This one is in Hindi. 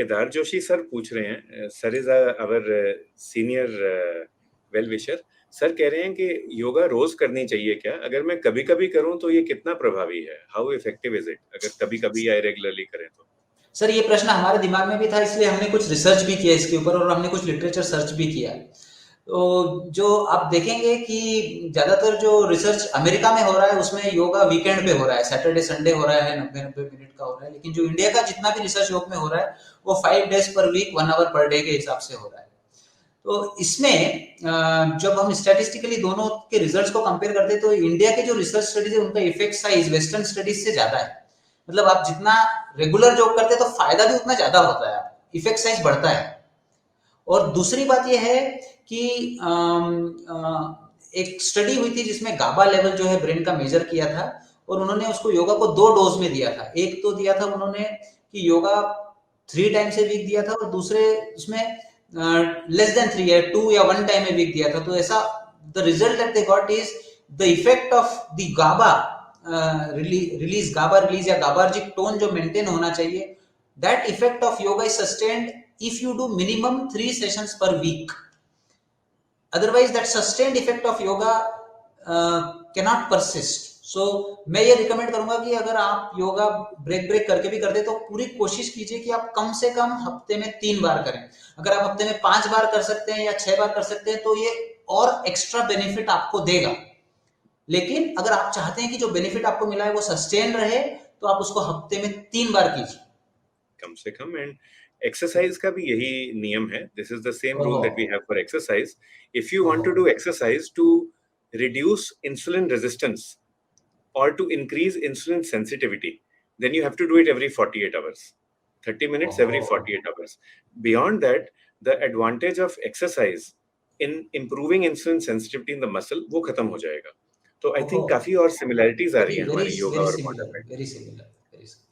केदार जोशी सर पूछ रहे हैं, sir is our senior well wisher. Sir कह रहे हैं कि योगा रोज करनी चाहिए क्या? अगर मैं कभी कभी करूं तो ये कितना प्रभावी है? हाउ इफेक्टिव इज इट अगर कभी कभी या रेगुलरली करें तो? सर ये प्रश्न हमारे दिमाग में भी था, इसलिए हमने कुछ रिसर्च भी किया इसके ऊपर और हमने कुछ लिटरेचर सर्च भी किया। तो जो आप देखेंगे कि ज्यादातर जो रिसर्च अमेरिका में हो रहा है उसमें योगा वीकेंड पे हो रहा है, सैटरडे संडे हो रहा है, 90-90 मिनट का हो रहा है। लेकिन जो इंडिया का जितना भी रिसर्च योग में हो रहा है वो 5 डेज पर वीक 1 आवर पर डे के हिसाब से हो रहा है। तो इसमें जब हम स्टैटिस्टिकली दोनों के रिजल्ट्स को कंपेयर करते हैं तो इंडिया के जो रिसर्च स्टडीज है उनका इफेक्ट साइज वेस्टर्न स्टडीज से ज्यादा है। मतलब आप जितना रेगुलर जॉब करते हैं तो फायदा भी उतना ज्यादा होता है, इफेक्ट साइज बढ़ता है। और दूसरी बात यह है कि एक स्टडी हुई थी जिसमें गाबा लेवल जो है ब्रेन का मेजर किया था और उन्होंने उसको योगा को 2 डोज में दिया था। एक तो दिया था उन्होंने कि योगा 3 टाइम से वीक दिया था और दूसरे उसमें लेस देन 3 या 2 या 1 टाइम में वीक दिया था। तो ऐसा the result that they got is the effect of the GABA release, GABA release या गाबार्जिक टोन जो मेंटेन होना चाहिए, that effect of yoga is sustained if you do minimum 3 sessions per week. Otherwise that sustained effect of yoga cannot persist. So मैं ये रिकमेंड करूंगा कि अगर आप योगा ब्रेक ब्रेक करके भी करते तो पूरी कोशिश कीजिए कि आप कम से कम हफ्ते में 3 बार करें। अगर आप हफ्ते में 5 बार कर सकते हैं या 6 बार कर सकते हैं तो ये और एक्स्ट्रा बेनिफिट आपको देगा। लेकिन अगर आप चाहते हैं कि जो बेनिफिट आपको मिला है वो सस्टेन रहे तो आप उसको हफ्ते में 3 बार कीजिए कम से कम। एंड एक्सरसाइज का भी यही नियम है। This is the same rule that we have for exercise. If you want to do exercise to reduce insulin resistance or to increase insulin sensitivity, then you have to do it every 48 hours, 30 minutes every 48 hours. Beyond that, the advantage of exercise in improving insulin sensitivity in the muscle वो खत्म हो जाएगा। तो आई थिंक काफी और सिमिलैरिटीज आ रही वेरी हैं वेरी हमारी योगा वेरी और सिमिलर, मॉडर्न। Very similar.